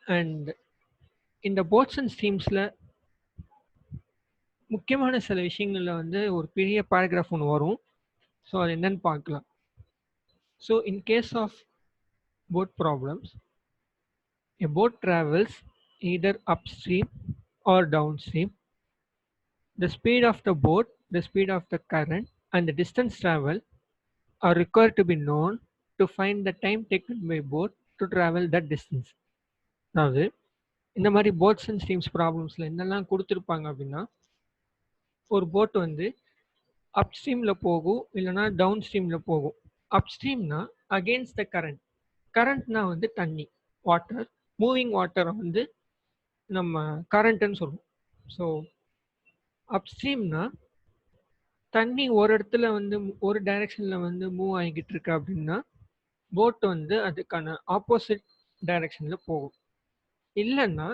And இந்த bots and ஸ்ட்ரீம்ஸில் முக்கியமான சில விஷயங்களில் வந்து ஒரு பெரிய பேராகிராஃப் ஒன்று வரும். ஸோ அது என்னன்னு பார்க்கலாம். So in case of boat problems, a boat travels either upstream or downstream. The speed of the boat, the speed of the current, and the distance travel are required to be known to find the time taken by boat to travel that distance. அதாவது இந்த மாதிரி bots and streams ப்ராப்ளம்ஸில் என்னெல்லாம் கொடுத்துருப்பாங்க அப்படின்னா, ஒரு boat வந்து அப் ஸ்ட்ரீமில் போகும், இல்லைனா டவுன் ஸ்ட்ரீமில் போகும். அப் ஸ்ட்ரீம்னா அகெயின்ஸ்ட் த கரண்ட். கரண்ட்னா வந்து தண்ணி, வாட்டர். மூவிங் வாட்டரை வந்து நம்ம கரண்ட்டுன்னு சொல்லுவோம். ஸோ அப்ஸ்ட்ரீம்னா தண்ணி ஒரு இடத்துல வந்து ஒரு டைரெக்ஷனில் வந்து மூவ் ஆகிக்கிட்டு இருக்கு அப்படின்னா, போட் வந்து அதுக்கான ஆப்போசிட் டைரெக்ஷனில் போகும். இல்லைன்னா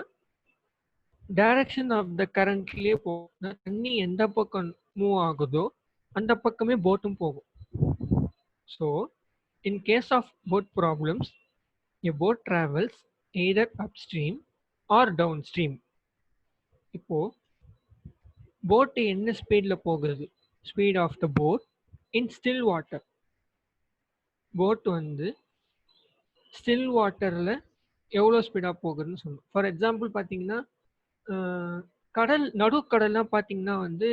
டைரக்ஷன் ஆஃப் த கரண்ட்லேயே போகும். தண்ணி எந்த பக்கம் மூவ் ஆகுதோ அந்த பக்கமே போட்டும் போகும். So in case of boat problems, a boat travels either upstream or downstream. இப்போது போட்டு என்ன ஸ்பீடில் போகுது? Speed of the boat in still water. Boat வந்து ஸ்டில் வாட்டரில் எவ்வளோ ஸ்பீடாக போகுதுன்னு சொல்லணும். ஃபார் எக்ஸாம்பிள் பார்த்தீங்கன்னா, கடல் நடுக்கடல்லாம் பார்த்தீங்கன்னா வந்து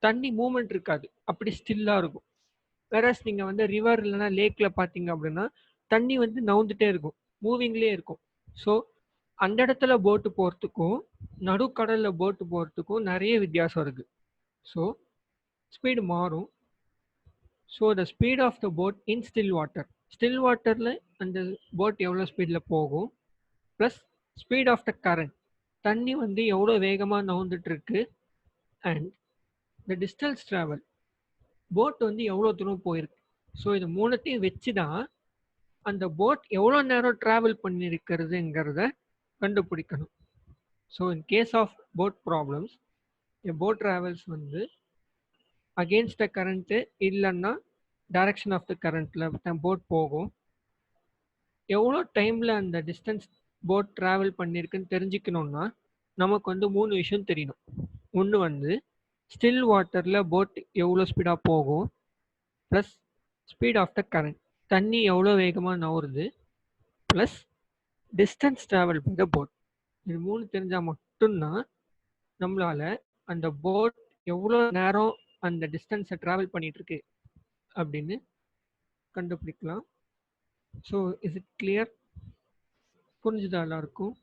தண்ணி மூமெண்ட் இருக்காது, அப்படி ஸ்டில்லாக இருக்கும். வேறஸ் நீங்கள் வந்து ரிவர் இல்லைனா லேக்கில் பார்த்தீங்க அப்படின்னா தண்ணி வந்து நவுந்துட்டே இருக்கும், மூவிங்லேயே இருக்கும். ஸோ அந்த இடத்துல போட்டு போகிறதுக்கும் நடுக்கடலில் போட்டு போகிறதுக்கும் நிறைய வித்தியாசம் இருக்குது. ஸோ ஸ்பீடு மாறும். So the speed of the boat in still water, still வாட்டரில் அந்த போட் எவ்வளோ ஸ்பீடில் போகும், plus speed of the current, தண்ணி வந்து எவ்வளோ வேகமாக நவுந்துட்டுருக்கு, and the distance travel, boat வந்து எவ்வளோ தூரம் போயிருக்கு. ஸோ இது மூணுத்தையும் வச்சு தான் அந்த போட் எவ்வளோ நேரம் ட்ராவல் பண்ணியிருக்கிறதுங்கிறத கண்டுபிடிக்கணும். So in case of boat problems, a boat travels வந்து அகெயின்ஸ்ட் த கரண்ட்டு இல்லைன்னா டைரக்ஷன் ஆஃப் த கரண்ட்டில் போட் போகும். எவ்வளோ டைமில் அந்த டிஸ்டன்ஸ் போட் ட்ராவல் பண்ணியிருக்குன்னு தெரிஞ்சுக்கணுன்னா நமக்கு வந்து 3 விஷயம் தெரியணும். ஒன்று வந்து ஸ்டில் வாட்டரில் போட் எவ்வளோ ஸ்பீடாக போகும், plus speed of the current, தண்ணி எவ்வளோ வேகமாக நவுறுது, plus distance travel by the boat. இது 3 தெரிஞ்சால் மட்டும்தான் நம்மளால் அந்த போட் எவ்வளோ நேரம் அந்த டிஸ்டன்ஸை ட்ராவல் பண்ணிகிட்ருக்கு அப்படின்னு கண்டுபிடிக்கலாம். So is it clear? புரிஞ்சுதா எல்லாருக்கும்?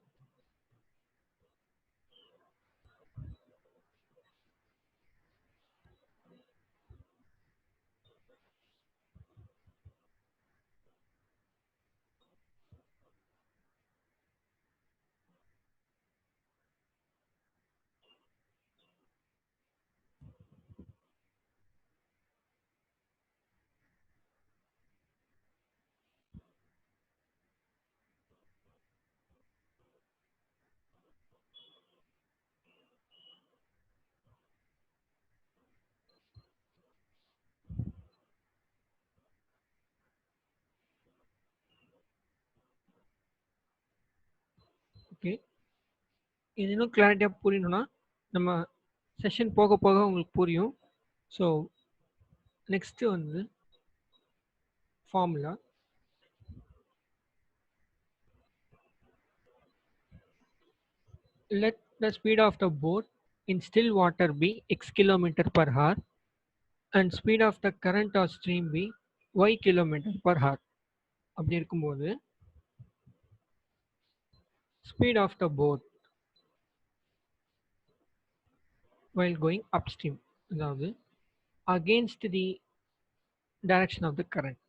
ஓகே, இது இன்னும் கிளாரிட்டியாக புரியணும்னா நம்ம செஷன் போக போக உங்களுக்கு புரியும். ஸோ நெக்ஸ்ட்டு வந்து formula. Let the speed of the boat in still water be x kilometer per hour and speed of the current or stream be y kilometer per hour. அப்படி இருக்கும்போது speed of the boat while going upstream, அதாவது against the direction of the current,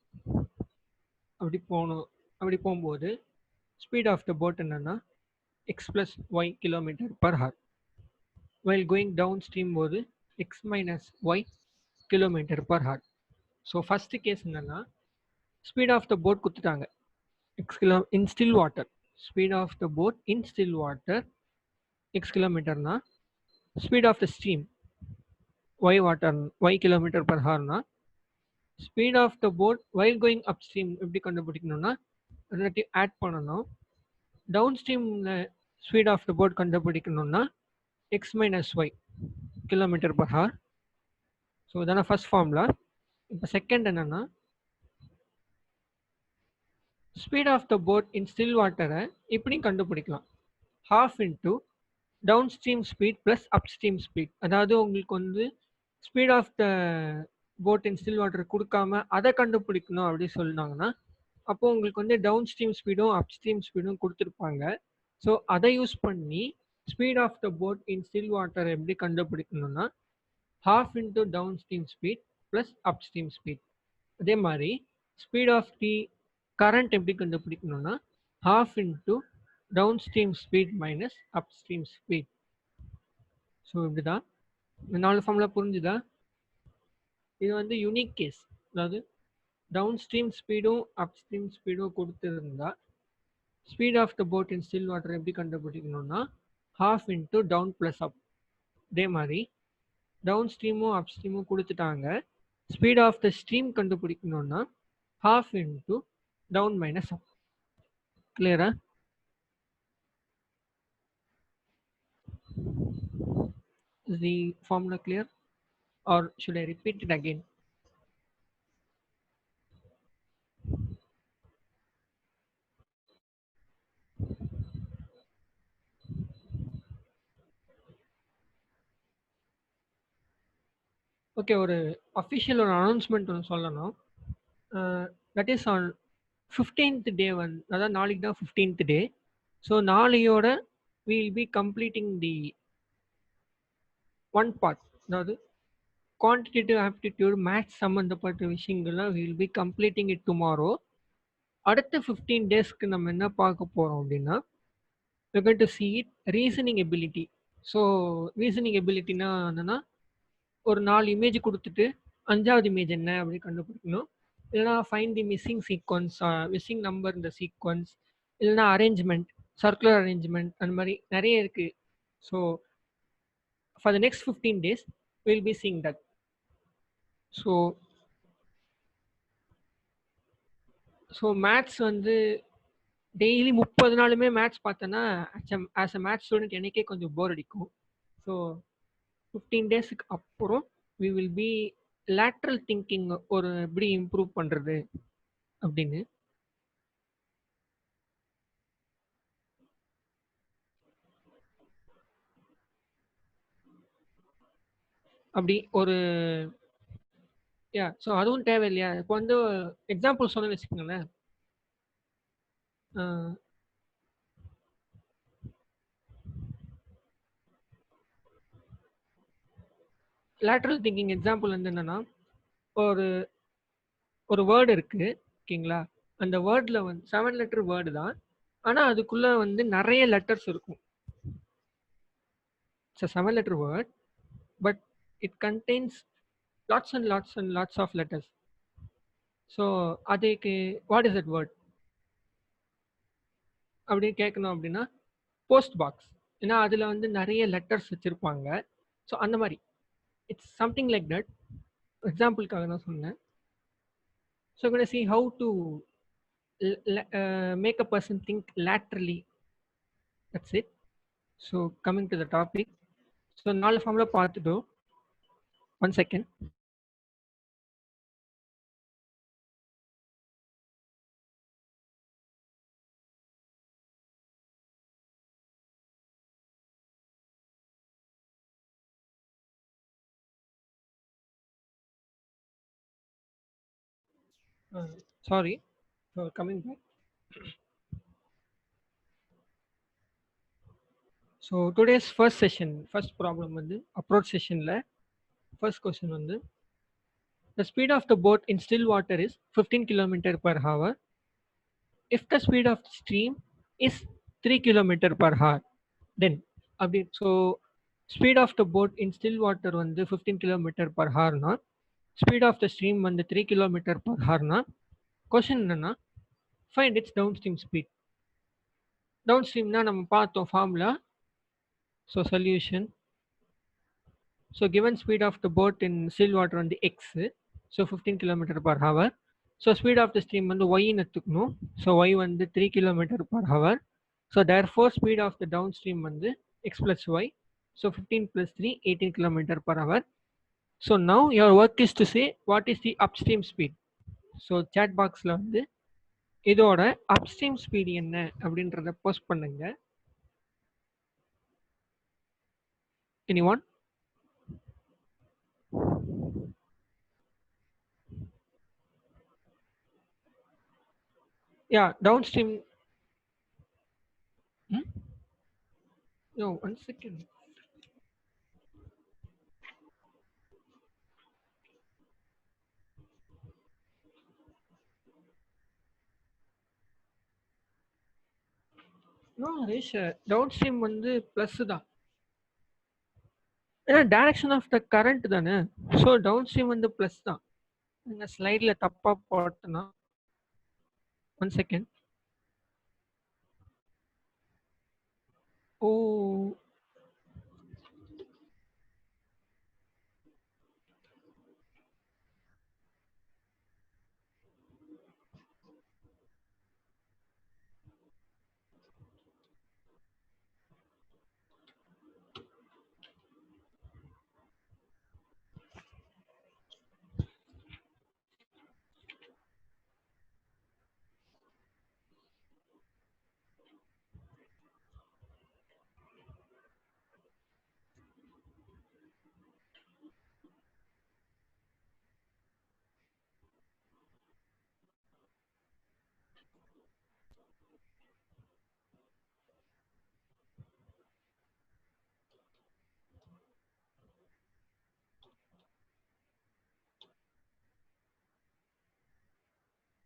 அப்படி போகும்போது speed of the boat என்னன்னா x plus y kilometre per hour. while going down stream போது x minus y kilometre per hour. So first case என்னன்னா speed of the boat கொடுத்துட்டாங்க x kilo in still water. Speed of the boat in still water x கிலோமீட்டர்னா speed of the stream y water y kilometre per ஹவர்னா speed of the boat while going up stream எப்படி கண்டுபிடிக்கணும்னா ரெண்டுத்தையும் add பண்ணணும். Downstream speed of the boat கண்டுபிடிக்கணும்னா x minus y kilometre per hour. So இதான first formula. இப்போ second என்னன்னா speed of the boat in still வாட்டரை இப்படி கண்டுபிடிக்கலாம். Half into down stream speed plus up stream speed. அதாவது உங்களுக்கு வந்து speed of the boat in still water கொடுக்காம அதை கண்டுபிடிக்கணும் அப்படின்னு சொன்னாங்கன்னா அப்போ உங்களுக்கு வந்து டவுன் ஸ்ட்ரீம் ஸ்பீடும் அப் ஸ்ட்ரீம் ஸ்பீடும் கொடுத்துருப்பாங்க. ஸோ அதை யூஸ் பண்ணி speed of the boat in still water எப்படி கண்டுபிடிக்கணும்னா half into downstream speed plus upstream speed. அதே மாதிரி ஸ்பீட் ஆஃப் தி கரண்ட் எப்படி கண்டுபிடிக்கணும்னா half into downstream speed minus upstream speed. So இப்படிதான் இந்த 4 ஃபார்முலா புரிஞ்சுதா? இது வந்து யூனிக் கேஸ். அதாவது டவுன்ஸ்ட்ரீம் ஸ்பீடும் அப்ஸ்ட்ரீம் ஸ்பீடும் கொடுத்துருந்தா speed of the boat in still water எப்படி கண்டுபிடிக்கணும்னா half into down plus up. அதே மாதிரி டவுன் ஸ்ட்ரீமும் அப் ஸ்ட்ரீமும் கொடுத்துட்டாங்க. ஸ்பீட் ஆஃப் த ஸ்ட்ரீம் கண்டுபிடிக்கணும்னா half into down minus up. கிளியரா? Is the formula clear or should I repeat it again? Okay, ஒரு official ஒரு அனௌன்ஸ்மெண்ட் ஒன்று சொல்லணும். தட் இஸ் ஆன் 15th டே அதாவது நாளைக்கு தான் 15th டே. ஸோ நாளையோட will be completing the one part. அதாவது குவான்டிடேட்டிவ் ஆப்டிடியூட் மேத்ஸ் சம்மந்தப்பட்ட விஷயங்கள்லாம் will be completing it tomorrow. அடுத்த 15 டேஸ்க்கு நம்ம என்ன பார்க்க போகிறோம் அப்படின்னா we're going to see it reasoning ability. So reasoning எபிலிட்டினா என்னன்னா ஒரு 4 இமேஜ் கொடுத்துட்டு 5வது இமேஜ் என்ன அப்படின்னு கண்டுபிடிக்கணும். இல்லைனா ஃபைண்ட் தி மிஸ்ஸிங் சீக்வன்ஸ், மிஸ்ஸிங் நம்பர் இந்த சீக்வன்ஸ், இல்லைனா அரேஞ்ச்மெண்ட், சர்க்குலர் அரேஞ்ச்மெண்ட், அந்த மாதிரி நிறைய இருக்கு. So for the next 15 days will be seeing that. So maths வந்து டெய்லி 30 நாளுமே மேத்ஸ் பார்த்தோன்னா ஆஸ் அ மேத்ஸ் ஸ்டூடெண்ட் எனக்கே கொஞ்சம் போர் அடிக்கும். ஸோ 15 டேஸுக்கு அப்புறம் we will be lateral thinking ஒரு எப்படி இம்ப்ரூவ் பண்ணுறது அப்படின்னு. அப்படி ஒரு ஸோ அதுவும் தேவை இல்லையா? இப்போ வந்து எக்ஸாம்பிள் சொன்ன வச்சுக்கோங்களேன். லேட்ரல் திங்கிங் எக்ஸாம்பிள் வந்து என்னன்னா ஒரு ஒரு வேர்டு இருக்கு ஓகேங்களா. அந்த வேர்டில் வந்து 7 லெட்டர் வேர்டு தான், ஆனால் அதுக்குள்ள வந்து நிறைய லெட்டர்ஸ் இருக்கும். It's a 7 letter word but it contains lots and lots and lots of letters. So அதுக்கு வாட் இஸ் தட் வேர்ட் அப்படின்னு கேட்கணும் அப்படின்னா போஸ்ட் பாக்ஸ். ஏன்னா அதில் வந்து நிறைய லெட்டர்ஸ் வச்சுருப்பாங்க. ஸோ அந்த மாதிரி இட்ஸ் சம்திங் லைக் தட். எக்ஸாம்பிளுக்காக தான் சொன்னேன். So going to see how to make a person think laterally. That's it. So coming to the topic. So 4 formula பார்த்துட்டோம். 1 second. Sorry. So coming back. So today's first session first problem வந்து approach செஷனில் first question வந்து the speed of the boat in still water is 15 km per hour if the speed of the stream is 3 km per hour then அப்படி. So speed of the boat in still water வந்து 15 km per hourனா speed of the stream வந்து 3 km per hourனா question என்னன்னா find its down stream speed. Down ஸ்ட்ரீம்னா நம்ம பார்த்தோம் formula. So solution. So given speed of the boat in still water வந்து x, so 15 km per hour. So speed of the stream வந்து ஒய்ன்னு எடுத்துக்கணும். So Y வந்து 3 km per hour. So therefore speed of the downstream வந்து x plus y. So 15 plus 3, 18 kilometer per hour. So now your work is to say what is the upstream speed. So chat boxல வந்து இதோட upstream speed என்ன அப்படின்றத post பண்ணுங்க. Anyone? Yeah, downstream. Hmm? No, 1 second. No, Harish, downstream வந்து plus தான். ஏன்னா direction of the current தானே. So downstream வந்து ப்ளஸ் தான். நீங்கள் ஸ்லைடில் தப்பாக போட்டனா 1 second. Oh,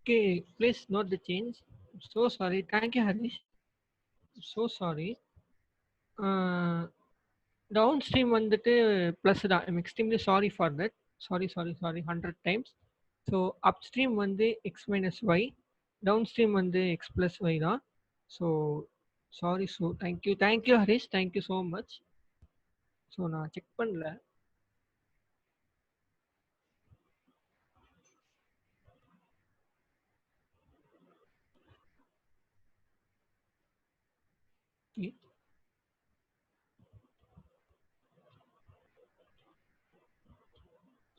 okay, please note the change. So sorry. Thank you Harish. So sorry. Down stream வந்துட்டு ப்ளஸ் தான். I'm extremely sorry for that. Sorry sorry sorry 100 times. So up stream வந்து x minus y, down stream வந்து x plus y தான். So sorry. So thank you thank you Harish, thank you so much. So நான் check பண்ணல.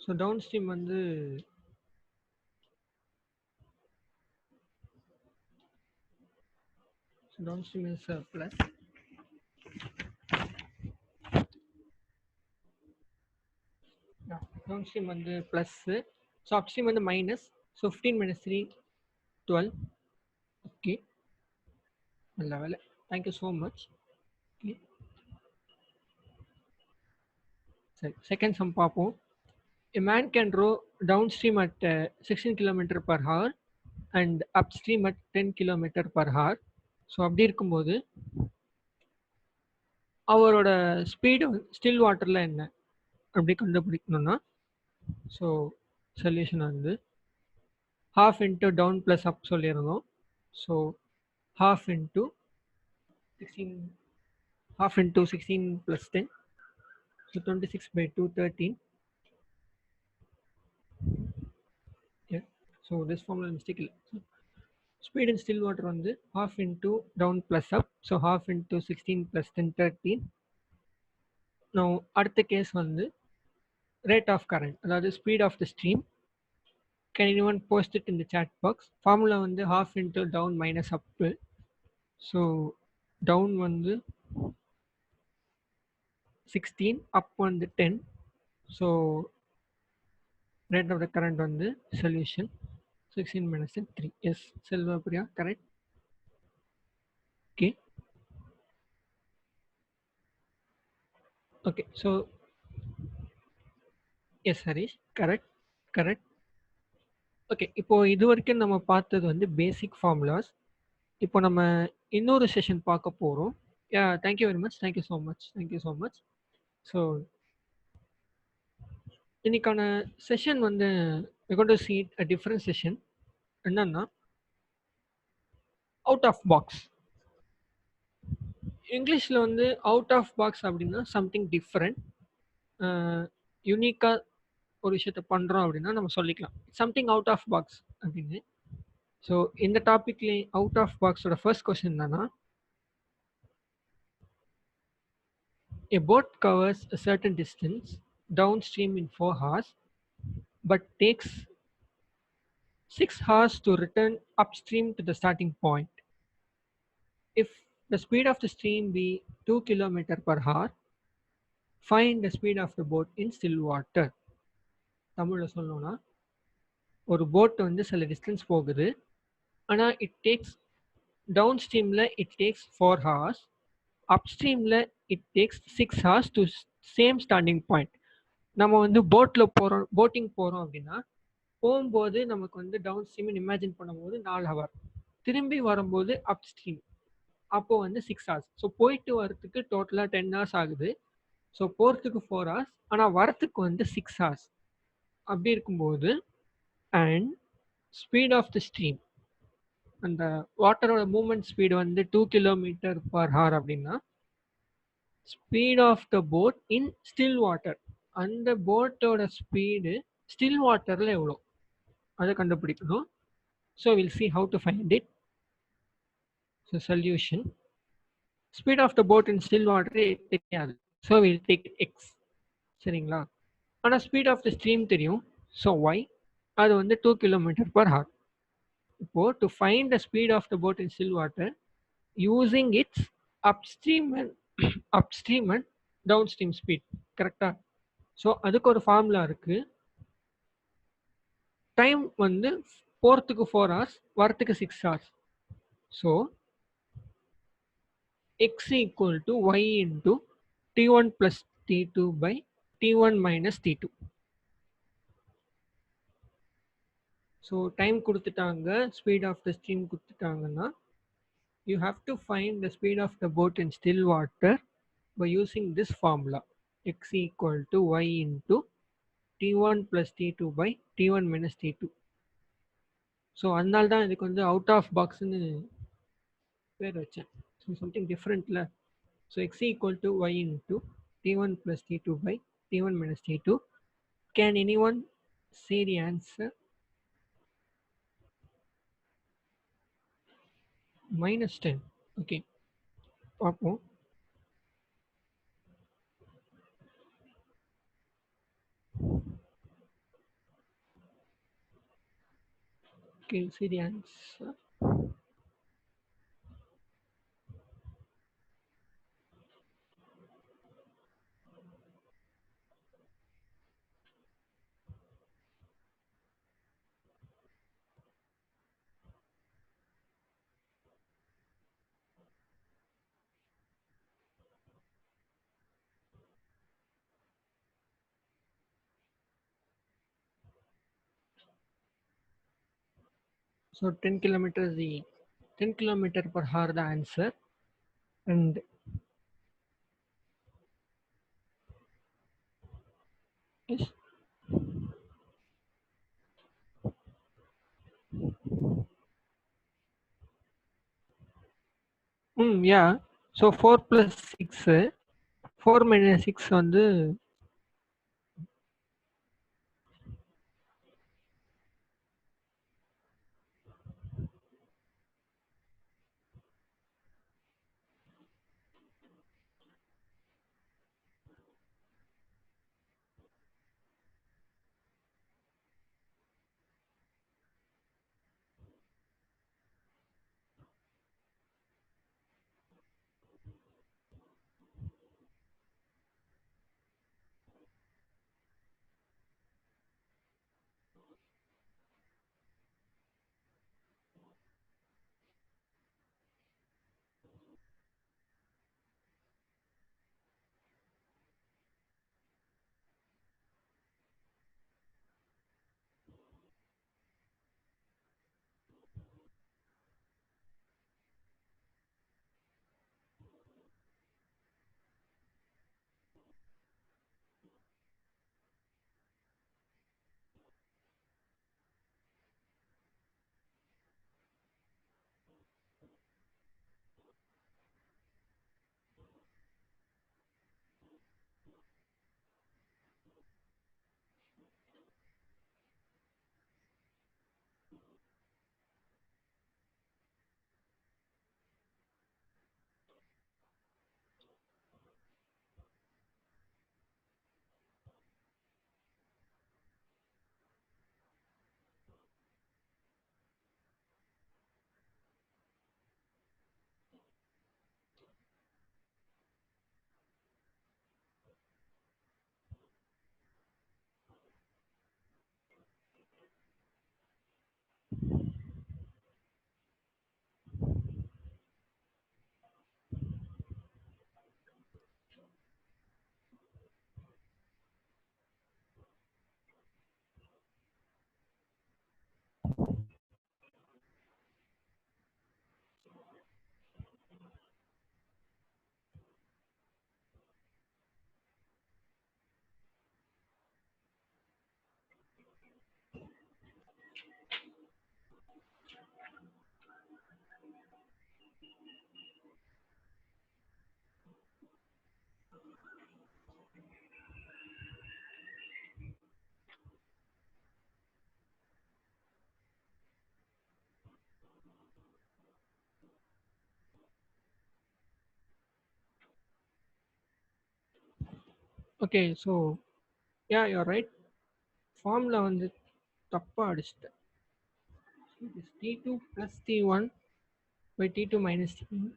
So down stream வந்து downstream is plus. Yeah, downstream வந்து plus. So upstream வந்து minus. So 15 minus 3, 12. Okay, நல்ல வேலை. Thank you so much. Okay, சரி, second sum பார்ப்போம். A man can row downstream at 16 km per hour and upstream at 10 km per hour. So அப்படி இருக்கும்போது அவரோட speed still வாட்டரில் என்ன அப்படி கண்டுபிடிக்கணும்னா, ஸோ சொல்யூஷன் வந்து half into down plus up சொல்லியிருந்தோம். So half into 16, half into 16 plus 10, so 26 by 2, 13. Yeah, so this formula mistake. So speed in still water on the half into down plus up, so half into 16 plus 10, 13. Now அடுத்த case வந்து rate of current, அதாவது speed of the stream. Can anyone post it in the chat box? Formula வந்து half into down minus up. So down வந்து 16, up வந்து 10. So rate of the current வந்து solution 16 minus 3. Yes, Selva Priya, correct. Okay. Okay, so yes Harish, correct, correct. Okay, இப்போ இது வரைக்கும் நம்ம பார்த்தது வந்து பேசிக் ஃபார்முலாஸ். இப்போ நம்ம இன்னொரு செஷன் பார்க்க போகிறோம். Yeah, thank you very much, thank you so much, thank you so much. So இன்னைக்கான செஷன் வந்து we're going to see a different session. என்னன்னா அவுட் ஆஃப் பாக்ஸ். இங்கிலீஷில் வந்து அவுட் ஆஃப் பாக்ஸ் அப்படின்னா சம்திங் டிஃப்ரெண்ட், யூனிக்காக ஒரு விஷயத்த பண்ணுறோம் அப்படின்னா நம்ம சொல்லிக்கலாம் சம்திங் அவுட் ஆஃப் பாக்ஸ் அப்படின்னு. ஸோ இந்த டாப்பிக்லேயே அவுட் ஆஃப் பாக்ஸோட ஃபர்ஸ்ட் கொஸ்டின் என்னன்னா, A boat covers a certain distance downstream in 4 hours but takes 6 hours to return upstream to the starting point. If the speed of the stream be 2 km per hour, find the speed of the boat in still water. தமிழ்ல சொல்லணும்னா ஒரு boat வந்து சில distance போகுது. ஆனா it takes down ஸ்ட்ரீம்ல it takes 4 hours. அப்ஸ்ட்ரீம்ல it takes 6 hours to same starting point. நம்ம வந்து போட்டிங் போறோம் அப்படின்னா போகும்போது நமக்கு வந்து டவுன் ஸ்ட்ரீம்னு இமேஜின் பண்ணும்போது 4 ஹவர். திரும்பி வரும்போது அப் ஸ்ட்ரீம் அப்போ வந்து 6 ஹார்ஸ். ஸோ போயிட்டு வரத்துக்கு டோட்டலாக 10 ஹார்ஸ் ஆகுது. ஸோ போகிறதுக்கு 4 ஹார்ஸ், ஆனால் வரத்துக்கு வந்து 6 ஹார்ஸ். அப்படி இருக்கும்போது and speed of the stream, அந்த வாட்டரோட மூவ்மெண்ட் ஸ்பீடு வந்து 2 கிலோமீட்டர் பர் ஹவர் அப்படின்னா speed of the boat in still water, அந்த போட்டோட ஸ்பீடு ஸ்டில் வாட்டரில் எவ்வளோ அதை கண்டுபிடிக்கணும். So will see how to find it. So solution, speed of the boat in still water தெரியாது. So will take x. சரிங்களா? ஆனால் ஸ்பீட் ஆஃப் த ஸ்ட்ரீம் தெரியும். ஸோ ஒய், அது வந்து 2 கிலோமீட்டர் பர் ஹவர். இப்போ to find the speed of the boat in still water using its upstream and down stream speed. கரெக்டா? So அதுக்கு ஒரு formula இருக்கு. டைம் வந்து போகிறதுக்கு 4 ஹவர்ஸ், வரத்துக்கு 6 hours. So x equal to y into t1 plus t2 by t1 minus t2. So time கொடுத்துட்டாங்க, speed of the stream கொடுத்துட்டாங்கன்னா you have to find the speed of the boat in still water by using this formula, x equal to y into t1 plus t2 by t1 minus t2. So அதனால தான் இதுக்கு வந்து out of பாக்ஸ்னு பேர் வச்சேன். So something டிஃப்ரெண்ட்ல. So x equal to y into t1 plus t2 by t1 minus t2. Can anyone say the answer? Minus 10. Okay. பார்ப்போம். Okay, see the answer. So 10 kilometers, the 10 kilometer per hour the answer. And yes. Yeah. So 4 plus 6, 4 minus 6 வந்து okay. So yeah you are right. Formula வந்து தப்பா அடிச்சுட்டேன். It is T2 plus T1 by T2 minus T1.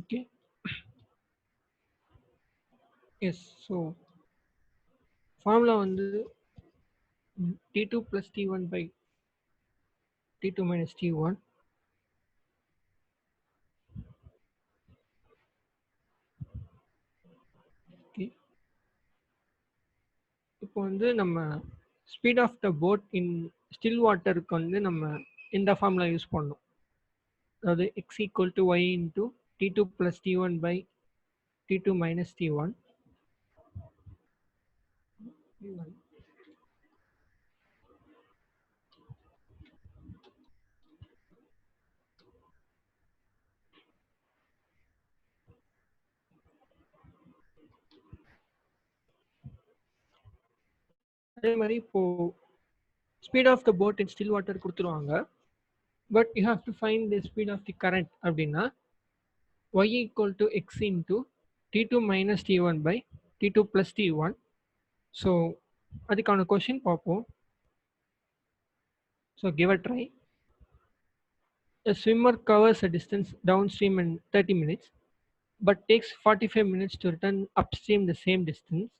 Okay. Yes. So formula வந்து T2 plus T1 by T2 minus T1. Okay. இப்போ வந்து நம்ம speed of the boat in still வாட்டருக்கு வந்து நம்ம இந்த ஃபார்முலா யூஸ் பண்ணோம். அதாவது x equal to y into T2 plus T1 by T2 minus T1. அதே மாதிரி இப்போ speed of the boat in still water கொடுத்துருவாங்க. But you have to find the speed of the current அப்படின்னா y equal to x into T2 minus T1 by T2 plus T1. So அதுக்கான question பார்ப்போம். So give a try. A swimmer covers a distance downstream in 30 minutes but takes 45 minutes to return upstream the same distance.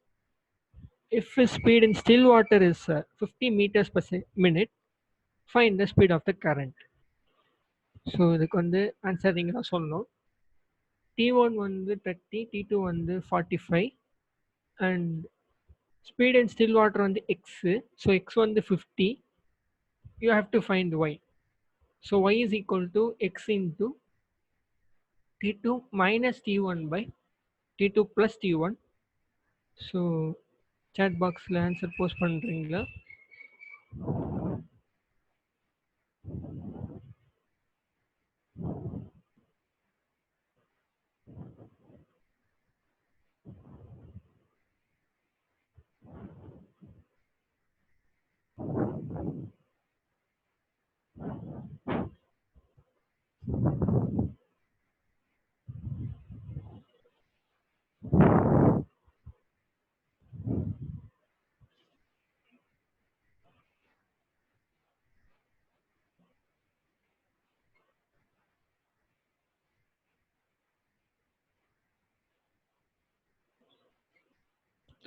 If his speed in still water is 50 meters per minute, find the speed of the current. So இதுக்கு வந்து answer நீங்கள் தான் சொல்லணும். T1 வந்து 30, T2 வந்து 45 and speed in still water வந்து x. So x வந்து 50. You have to find y. So y is equal to x into T2 minus T1 by T2 plus T1. So chat பாக்ஸில் answer post பண்ணுறீங்களா?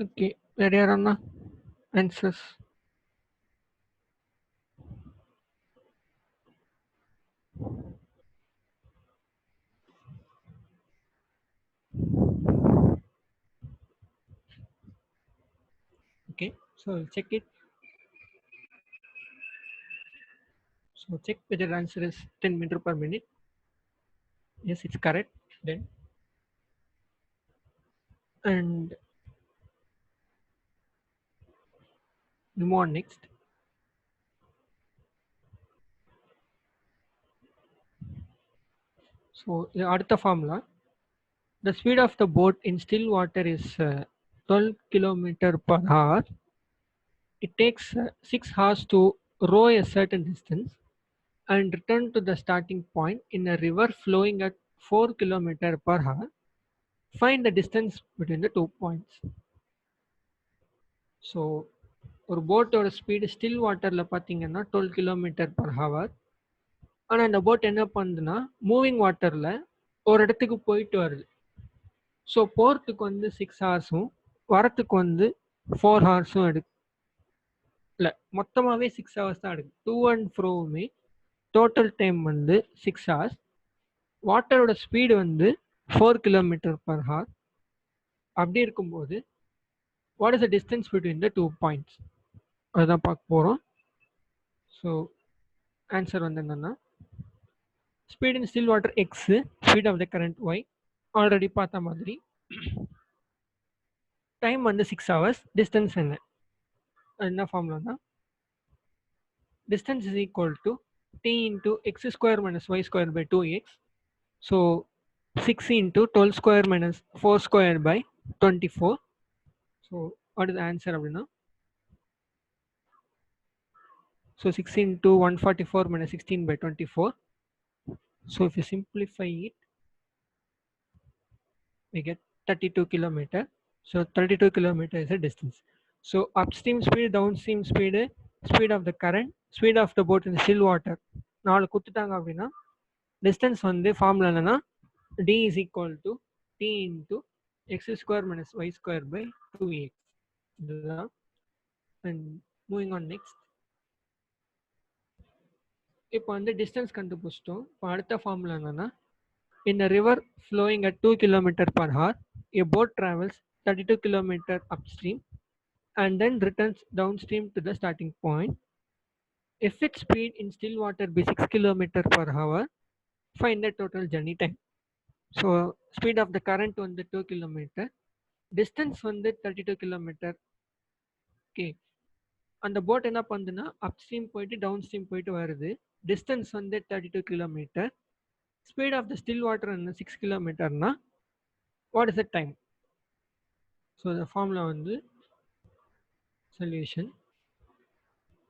Okay, வேறு யாரண்ணா answers? Okay, so I'll check it. So check whether the answer is 10 meter per minute. Yes, it's correct. Then and we move on next. So அடுத்த formula, the speed of the boat in still water is 12 kilometer per hour. It takes 6 hours to row a certain distance and return to the starting point in a river flowing at 4 kilometer per hour. Find the distance between the 2 points. So ஒரு போட்டோட speed still வாட்டரில் பார்த்தீங்கன்னா 12 kilometre per hour. ஆனால் இந்த boat என்ன பண்ணுதுன்னா moving வாட்டரில் ஒரு இடத்துக்கு போயிட்டு வருது. ஸோ போகிறதுக்கு வந்து 6 ஹவர்ஸும் வரத்துக்கு வந்து 4 ஹவர்ஸும் இல்லை, மொத்தமாகவே 6 ஹவர்ஸ் தான் எடுக்கும். டூ அண்ட் ஃப்ரோவுமே டோட்டல் டைம் வந்து 6 ஹவர்ஸ். வாட்டரோட ஸ்பீடு வந்து 4 கிலோமீட்டர் பர் ஹவர். அப்படி இருக்கும்போது what is the distance between the 2 points அதுதான் பார்க்க போகிறோம். ஸோ ஆன்சர் வந்து என்னன்னா speed in still water x, speed of the current y. Already பார்த்த மாதிரி டைம் வந்து 6 hours, டிஸ்டன்ஸ் என்ன ஃபார்முலானா distance is equal to t into x square minus y square by 2x. So 6 into 12 square minus 4 square by 24. So what is the answer அப்படின்னா so 6 into 144 minus 16 by 24. So if you simplify it, we get 32 kilometer. So 32 kilometer is the distance. So upstream speed, downstream speed, speed of the current, speed of the boat in still water. நாலு கொடுத்துட்டாங்க அப்படின்னா distance வந்து formula என்னன்னா d is equal to t into x square minus y square by 2x. இதுதான். And moving on next. இப்போ வந்து distance கண்டுபிடிச்சிட்டோம். இப்போ அடுத்த ஃபார்முலா என்னன்னா in a river flowing at 2 km per hour, a boat travels 32 km upstream and then returns downstream to the starting point. If its speed in still water be 6 km per hour, find the total journey time. So speed of the current on the 2 km, distance on the 32 km. Okay, அந்த boat என்ன பண்ணுதுன்னா upstream போயிட்டு down stream போயிட்டு வருது. Distance வந்து 32 kilometre. Speed of the still water என்ன 6 கிலோமீட்டர்னா what is the time? So இந்த ஃபார்முலா வந்து solution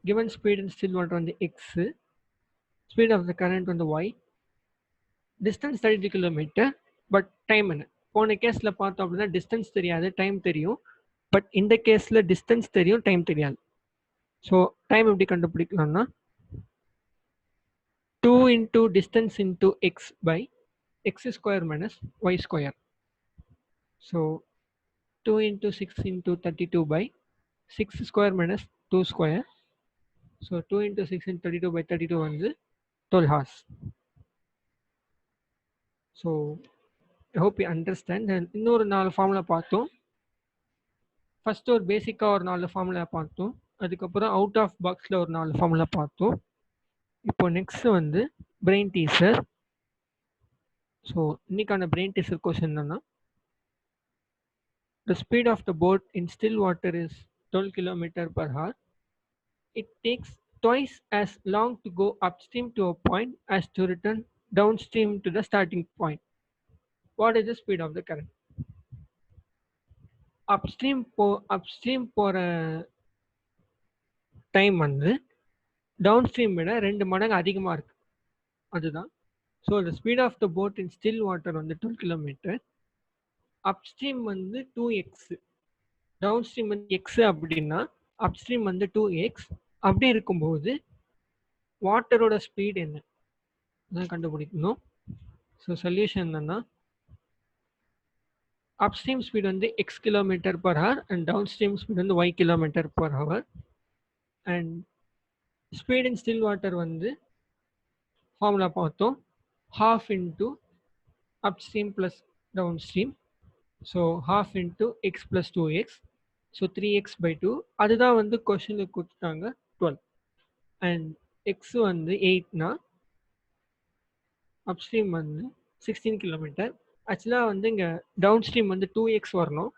given speed in still water on the x, speed of the current on the y, distance 32 kilometer, but time என்ன? போன கேஸ்ல பார்த்தோம் அப்படின்னா distance தெரியாது, டைம் தெரியும். பட் இந்த கேஸ்ல டிஸ்டன்ஸ் தெரியும், டைம் தெரியாது. ஸோ டைம் எப்படி கண்டுபிடிக்கலாம்னா 2 into distance into x by x square minus y square. So 2 into 6 into 32 by 6 square minus 2 square. So 2 into 6 into 32 by 32 வந்து 12 hours. So I hope you understand. And இன்னொரு 4 formula பார்த்தோம். First ஒரு பேசிக்காக ஒரு 4 formula பார்த்தோம். அதுக்கப்புறம் out of பாக்ஸில் ஒரு 4 ஃபார்முலா பார்த்தோம். இப்போ நெக்ஸ்ட் வந்து பிரெயின் டீசர். ஸோ இன்னைக்கான பிரெயின் டீசர் கொஸ்டின் என்னன்னா the speed of the boat in still water is 12 km per hour. It takes twice as long to go upstream to a point as to return downstream to the starting point. What is the speed of the current? upstream போற time வந்து downstream விட 2 மடங்கு அதிகமா இருக்கு. அதுதான். So the speed of the boat in still water வந்து 12 kilometre. Upstream வந்து 2x, downstream வந்து x அப்படின்னா அப்ஸ்ட்ரீம் வந்து 2x. அப்படி இருக்கும்போது வாட்டரோட ஸ்பீட் என்ன அதான் கண்டுபிடிக்கணும். ஸோ சொல்யூஷன் என்னன்னா அப்ஸ்ட்ரீம் ஸ்பீட் வந்து x kilometre per hour and downstream speed வந்து y kilometre per hour. And speed in still water வந்து ஃபார்முலா பார்த்தோம், half into upstream plus downstream. So half into x plus 2x. So 3x by 2. அதுதான் வந்து கொஷனில் கொடுத்துட்டாங்க 12. And X வந்து 8னா upstream வந்து 16 kilometre. ஆக்சுவலாக வந்து இங்கே டவுன் ஸ்ட்ரீம் வந்து 2x வரணும்.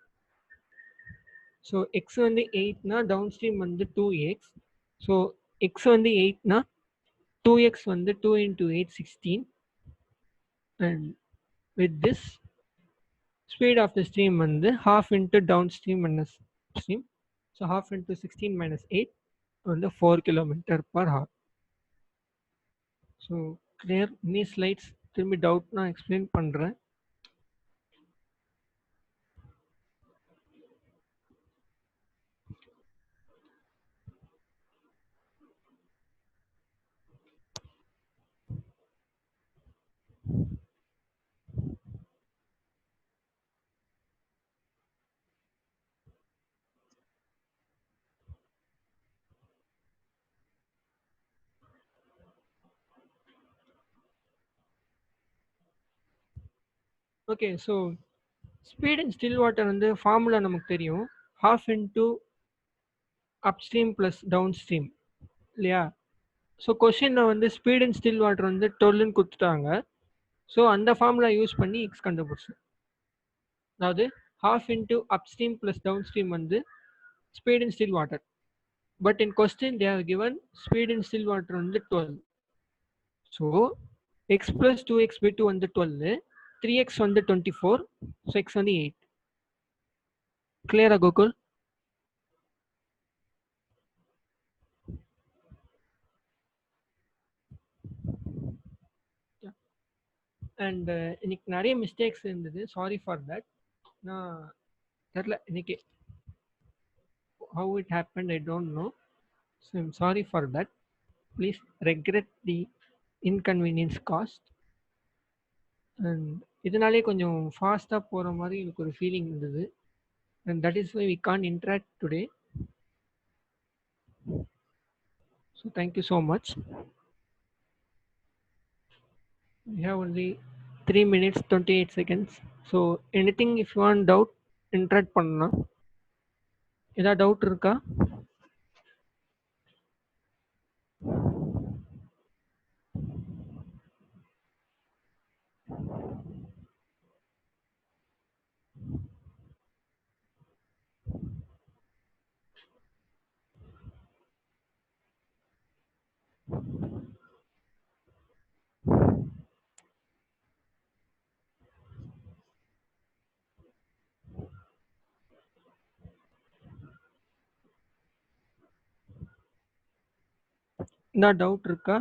ஸோ எக்ஸ் வந்து 8னா டவுன் ஸ்ட்ரீம் வந்து 2x. ஸோ எக்ஸ் வந்து 8னா 2x வந்து 2 into 8 16. And with this speed of the stream வந்து half into downstream minus upstream. So half into 16 minus 8 வந்து 4 kilometer per hour. So clear. நீ slides திரும்பி doubt நான் explain பண்ணுறேன். Okay, so speed in still water வந்து formula நமக்கு தெரியும், half into upstream plus downstream இல்லையா? ஸோ கொஷினில் வந்து ஸ்பீட் அண்ட் ஸ்டில் வாட்டர் வந்து 12ன்னு கொடுத்துட்டாங்க. ஸோ அந்த ஃபார்முலா யூஸ் பண்ணி எக்ஸ் கண்டுபிடிச்சோம். அதாவது half into upstream plus downstream வந்து speed in still water. But in question they have given speed in still water வந்து 12. So x plus 2x by 2 வந்து 12, 3x வந்து 24, so x வந்து 8. Clear Gokul? Yeah. And இன்னைக்கு நிறைய mistakes இருந்தது, sorry for that. நான் தெரியல இன்னைக்கு how it happened, I don't know. So I'm sorry for that. Please regret the inconvenience caused. And இதனாலே கொஞ்சம் ஃபாஸ்ட்டாக போகிற மாதிரி எனக்கு ஒரு ஃபீலிங் இருந்தது. And that is why we can interact today. So thank you so much. We have only 3 minutes 28 seconds. So anything if you want doubt interact பண்ணலாம். ஏதாவது டவுட் இருக்கா? ஏதாவது டவுட் இருக்கா?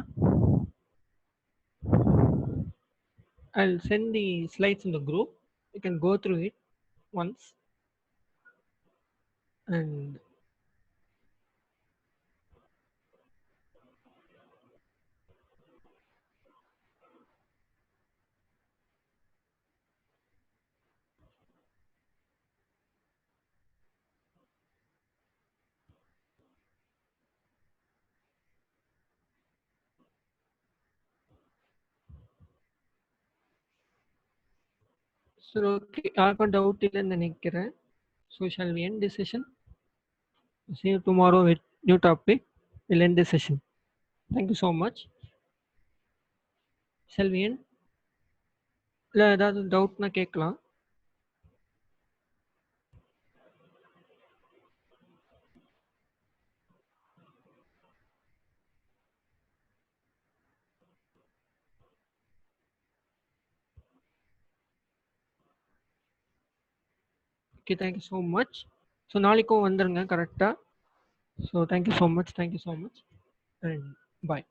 I'll send the slides in the group. You can go through it once. And so okay, யாருக்கும் doubt இல்லைன்னு நினைக்கிறேன். So shall we end this session? See you tomorrow with new topic. We'll end this session. Thank you so much. Shall we end? இல்லை ஏதாவது டவுட்னா கேட்கலாம். Okay, thank you so much. So நாளைக்கும் வந்துடுங்க கரெக்டாக. So thank you so much, thank you so much and bye.